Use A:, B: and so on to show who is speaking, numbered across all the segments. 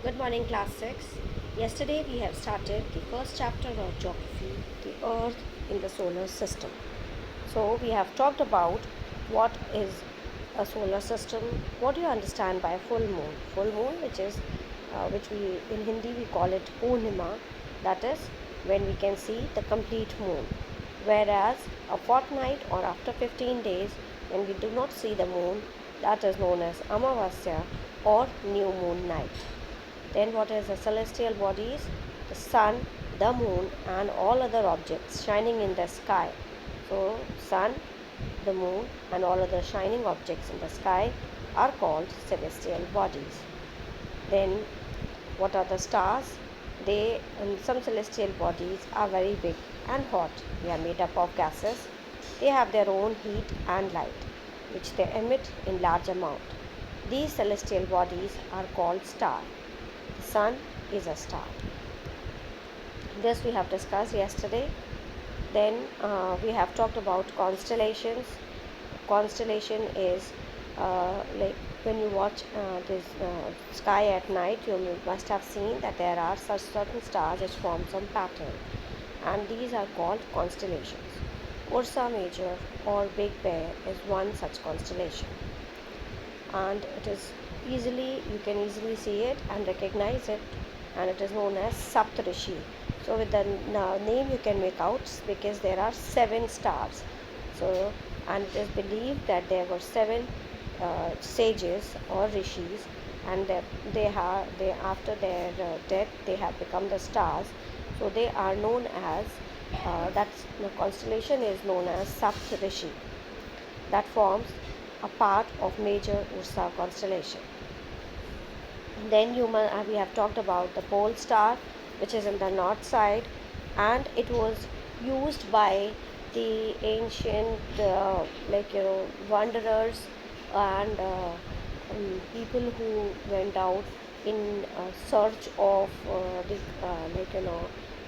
A: Good morning, class 6. Yesterday we have started the first chapter of geography, the Earth in the solar system. So we have talked about what is a solar system, what do you understand by full moon? Full moon, which we in Hindi we call it Purnima, that is when we can see the complete moon. Whereas a fortnight or after 15 days, when we do not see the moon, that is known as Amavasya or new moon night. Then what is the celestial bodies? The sun, the moon, and all other objects shining in the sky. So sun, the moon, and all other shining objects in the sky are called celestial bodies. Then what are the stars? They and some celestial bodies are very big and hot. They are made up of gases. They have their own heat and light, which they emit in large amount. These celestial bodies are called stars. The sun is a star. This we have discussed yesterday. Then we have talked about constellations. Constellation is like when you watch this sky at night, you must have seen that there are such certain stars which form some pattern, and these are called constellations. Ursa Major or Big Bear is one such constellation, and it is you can easily see it and recognize it, and it is known as Saptarishi. So with the name you can make out, because there are 7 stars. So, and it is believed that there were 7 sages or rishis, and they after their death they have become the stars. So they are known as that's the constellation is known as Saptarishi, that forms a part of major Ursa constellation. Then we have talked about the pole star, which is in the north side, and it was used by the ancient wanderers and people who went out in search of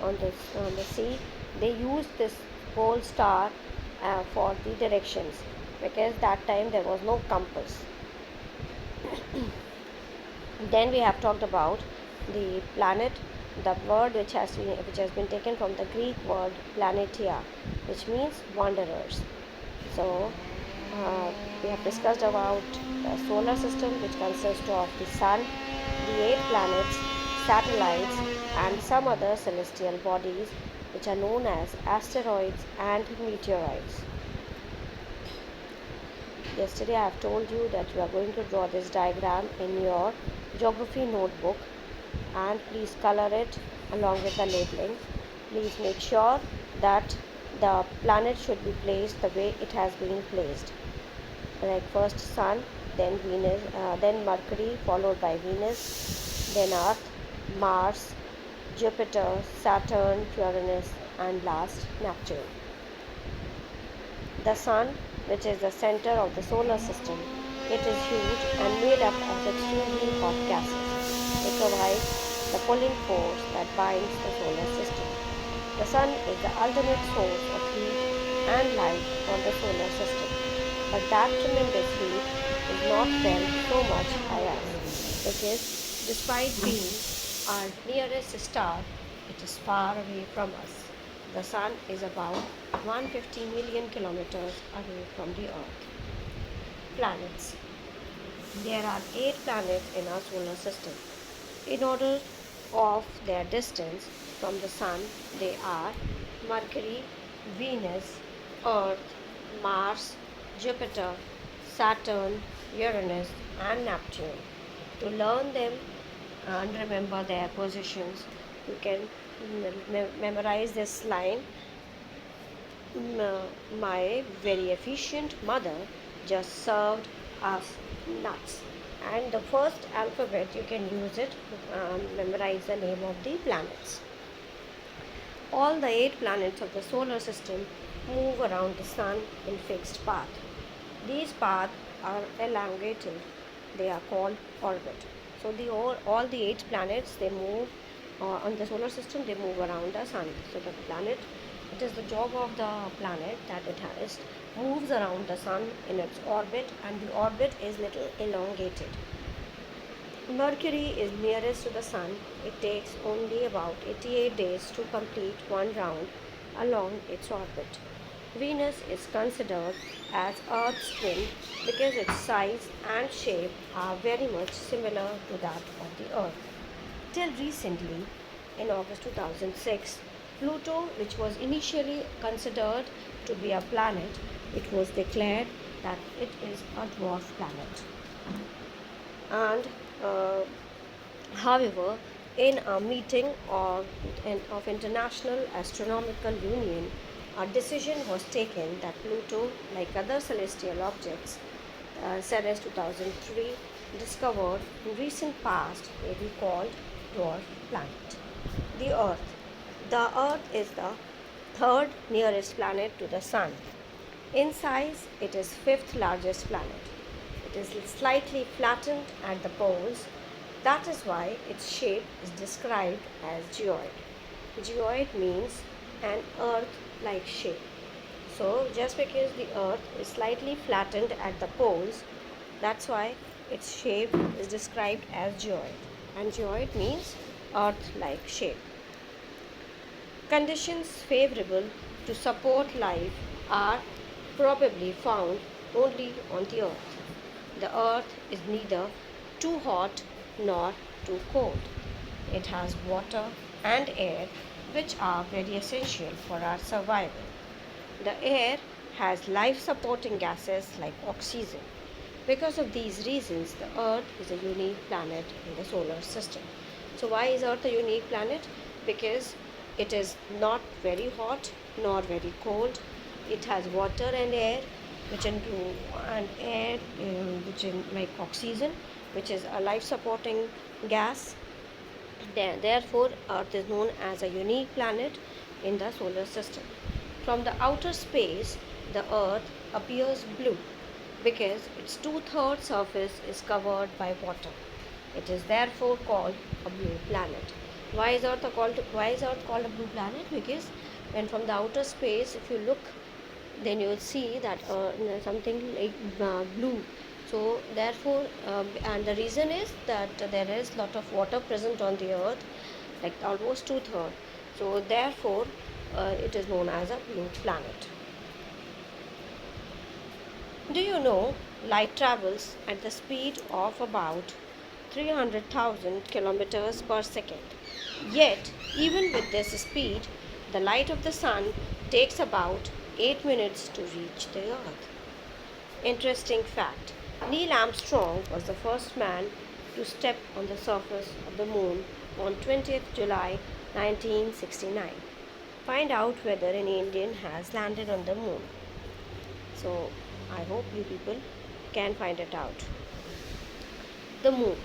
A: on the sea. They used this pole star for the directions, because that time there was no compass. Then we have talked about the planet, the word which has been taken from the Greek word planetia, which means wanderers. So we have discussed about the solar system, which consists of the sun, the 8 planets, satellites, and some other celestial bodies, which are known as asteroids and meteoroids. Yesterday I have told you that you are going to draw this diagram in your geography notebook, and please color it along with the labeling. Please make sure that the planet should be placed the way it has been placed, like first sun, then Venus, then Mercury, followed by Venus, then Earth, Mars, Jupiter, Saturn, Uranus, and last Neptune. The sun, which is the center of the solar system, it is huge and made up of extremely hot gases. It provides the pulling force that binds the solar system. The sun is the ultimate source of heat and light for the solar system, but that tremendous heat is not felt so much by us, because despite being our nearest star, it is far away from us. The sun is about 150 million kilometers away from the earth. Planets. There are 8 planets in our solar system. In order of their distance from the sun, they are Mercury, Venus, Earth, Mars, Jupiter, Saturn, Uranus, and Neptune. To learn them and remember their positions, you can memorize this line. My very efficient mother just served us nuts. And the first alphabet, you can use it, memorize the name of the planets. All the 8 planets of the solar system move around the sun in fixed path. These paths are elongated. They are called orbit. So all the 8 planets, they move on the solar system, they move around the sun. So the planet, it is the job of the planet that it moves around the sun in its orbit, and the orbit is little elongated. Mercury is nearest to the Sun. It takes only about 88 days to complete one round along its orbit. Venus is considered as Earth's twin because its size and shape are very much similar to that of the Earth. Till recently, in August 2006, Pluto, which was initially considered to be a planet, it was declared that it is a dwarf planet. And uh, however, in a meeting of International Astronomical Union, a decision was taken that Pluto, like other celestial objects, Ceres 2003, discovered in recent past, may be called dwarf planet. The Earth. The Earth is the third nearest planet to the Sun. In size, it is fifth largest planet. It is slightly flattened at the poles. That is why its shape is described as geoid. Geoid means an earth-like shape. So just because the earth is slightly flattened at the poles, that's why its shape is described as geoid. And geoid means earth-like shape. Conditions favorable to support life are probably found only on the earth. The earth is neither too hot nor too cold. It has water and air, which are very essential for our survival. The air has life supporting gases like oxygen. Because of these reasons, the earth is a unique planet in the solar system. So, why is earth a unique planet? Because it is not very hot nor very cold. It has water and air, which which in like oxygen, which is a life supporting gas. Therefore, Earth is known as a unique planet in the solar system. From the outer space, the Earth appears blue because its two-thirds surface is covered by water. It is therefore called a blue planet. Why is Earth called a blue planet? Because when from the outer space, if you look, then you will see that something like blue. So therefore, and the reason is that there is lot of water present on the earth, like almost two-thirds. So therefore, it is known as a blue planet. Do you know light travels at the speed of about 300,000 kilometers per second? Yet, even with this speed, the light of the sun takes about 8 minutes to reach the earth. Interesting fact: Neil Armstrong was the first man to step on the surface of the moon on 20th July 1969. Find out whether any Indian has landed on the moon. So, I hope you people can find it out. The moon.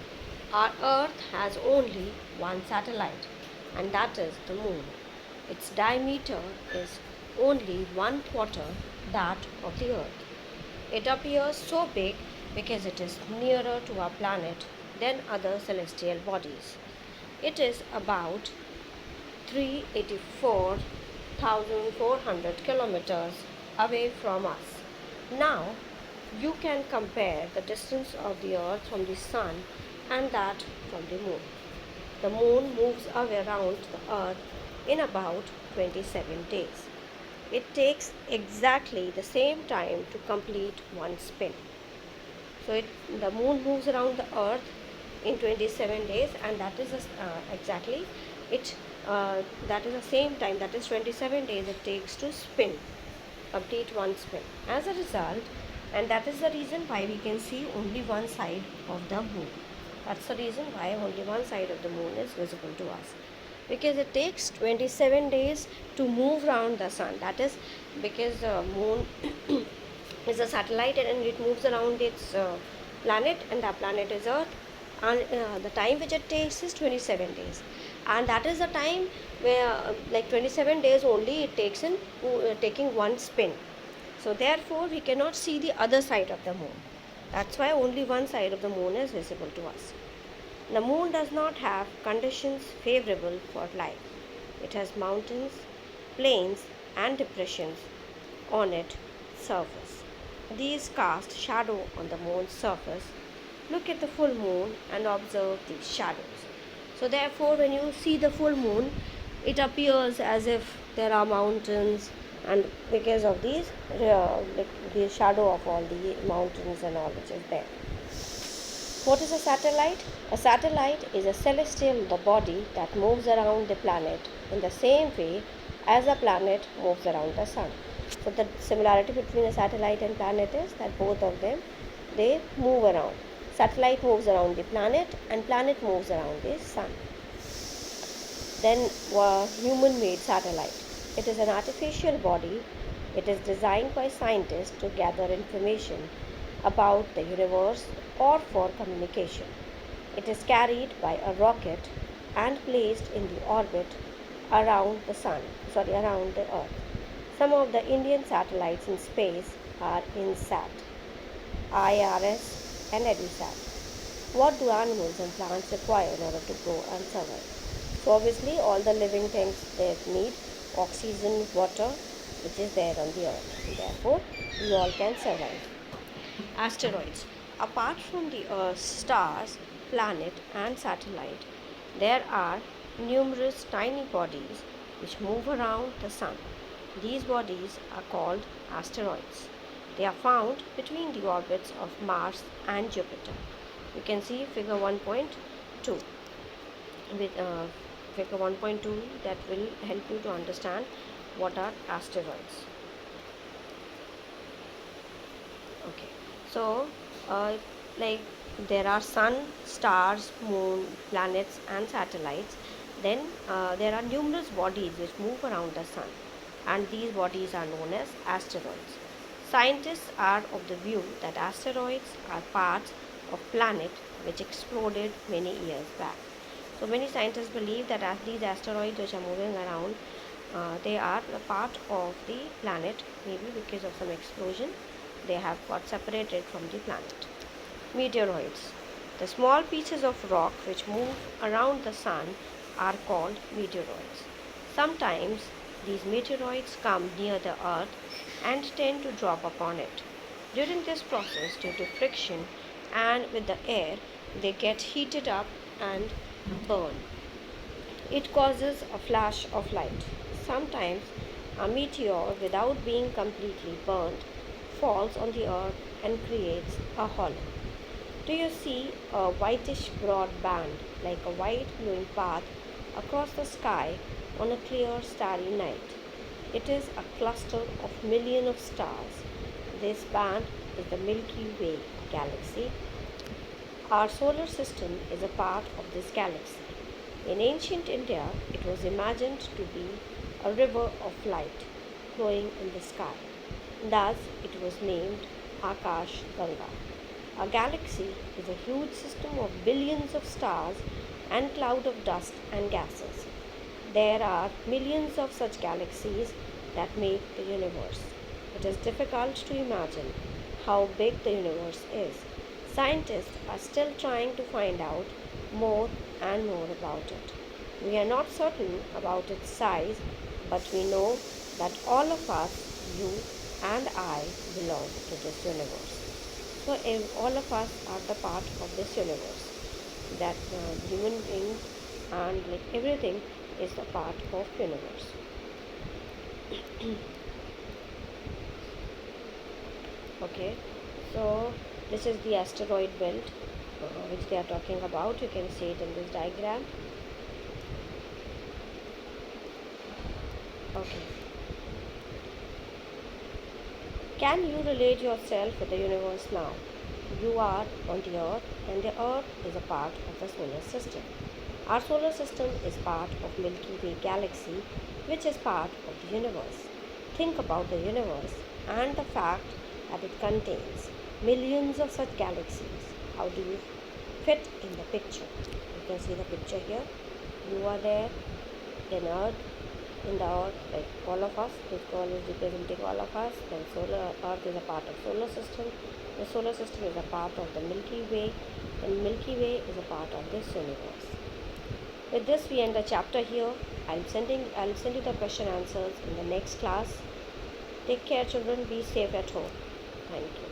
A: Our earth has only one satellite, and that is the moon. Its diameter is only 1/4 that of the earth. It appears so big because it is nearer to our planet than other celestial bodies. It is about 384,400 kilometers away from us. Now, you can compare the distance of the earth from the sun and that from the moon. The moon moves around the earth in about 27 days. It takes exactly the same time to complete one spin. So the moon moves around the earth in 27 days, and that is exactly it. That is the same time, that is 27 days it takes to spin, complete one spin. As a result, and that is the reason why we can see only one side of the moon. That's the reason why only one side of the moon is visible to us, because it takes 27 days to move around the sun. That is because the moon is a satellite and it moves around its planet, and that planet is earth, and the time which it takes is 27 days, and that is the time where like 27 days only it takes in taking one spin. So therefore we cannot see the other side of the moon. That's why only one side of the moon is visible to us. The moon does not have conditions favorable for life. It has mountains, plains, and depressions on its surface. These cast shadow on the moon's surface. Look at the full moon and observe these shadows. So therefore, when you see the full moon, it appears as if there are mountains, and because of these, like the shadow of all the mountains and all which is there. What is a satellite? A satellite is a celestial body that moves around the planet in the same way as a planet moves around the sun. So the similarity between a satellite and planet is that both of them, they move around. Satellite moves around the planet and planet moves around the sun. Then human-made satellite. It is an artificial body. It is designed by scientists to gather information about the universe or for communication. It is carried by a rocket and placed in the orbit around around the Earth. Some of the Indian satellites in space are INSAT, IRS, and EDUSAT. What do animals and plants require in order to grow and survive? So obviously all the living things, they need oxygen, water, which is there on the earth. Therefore, we all can survive. Asteroids. Apart from the Earth, stars, planet, and satellite, there are numerous tiny bodies which move around the sun. These bodies are called asteroids. They are found between the orbits of Mars and Jupiter. You can see figure 1.2. With figure 1.2, that will help you to understand what are asteroids. Okay, so like there are sun, stars, moon, planets, and satellites. Then there are numerous bodies which move around the sun, and these bodies are known as asteroids. Scientists are of the view that asteroids are parts of planet which exploded many years back. So many scientists believe that as these asteroids which are moving around, they are a part of the planet, maybe because of some explosion they have got separated from the planet. Meteoroids. The small pieces of rock which move around the sun are called meteoroids. Sometimes these meteoroids come near the earth and tend to drop upon it. During this process, due to friction and with the air, they get heated up and burn. It causes a flash of light. Sometimes a meteor, without being completely burnt, falls on the earth and creates a hollow. Do you see a whitish broad band like a white glowing path across the sky on a clear starry night? It is a cluster of millions of stars. This band is the Milky Way galaxy. Our solar system is a part of this galaxy. In ancient India, it was imagined to be a river of light flowing in the sky. Thus, it was named Akash Ganga. A galaxy is a huge system of billions of stars and cloud of dust and gases. There are millions of such galaxies that make the universe. It is difficult to imagine how big the universe is. Scientists are still trying to find out more and more about it. We are not certain about its size, but we know that all of us, you and I, belong to this universe. So all of us are the part of this universe. That human beings and like everything is a part of universe. Okay, so this is the asteroid belt which they are talking about. You can see it in this diagram. Okay. Can you relate yourself with the universe now? You are on the earth and the earth is a part of the solar system. Our solar system is part of Milky Way galaxy, which is part of the universe. Think about the universe and the fact that it contains millions of such galaxies. How do you fit in the picture? You can see the picture here. You are there in earth, in the earth, like all of us. This girl is representing all of us. Then solar earth is a part of solar system. The solar system is a part of the Milky Way, and Milky Way is a part of this universe. With this, we end the chapter here. I'll send you the question answers in the next class. Take care, children. Be safe at home. Thank you.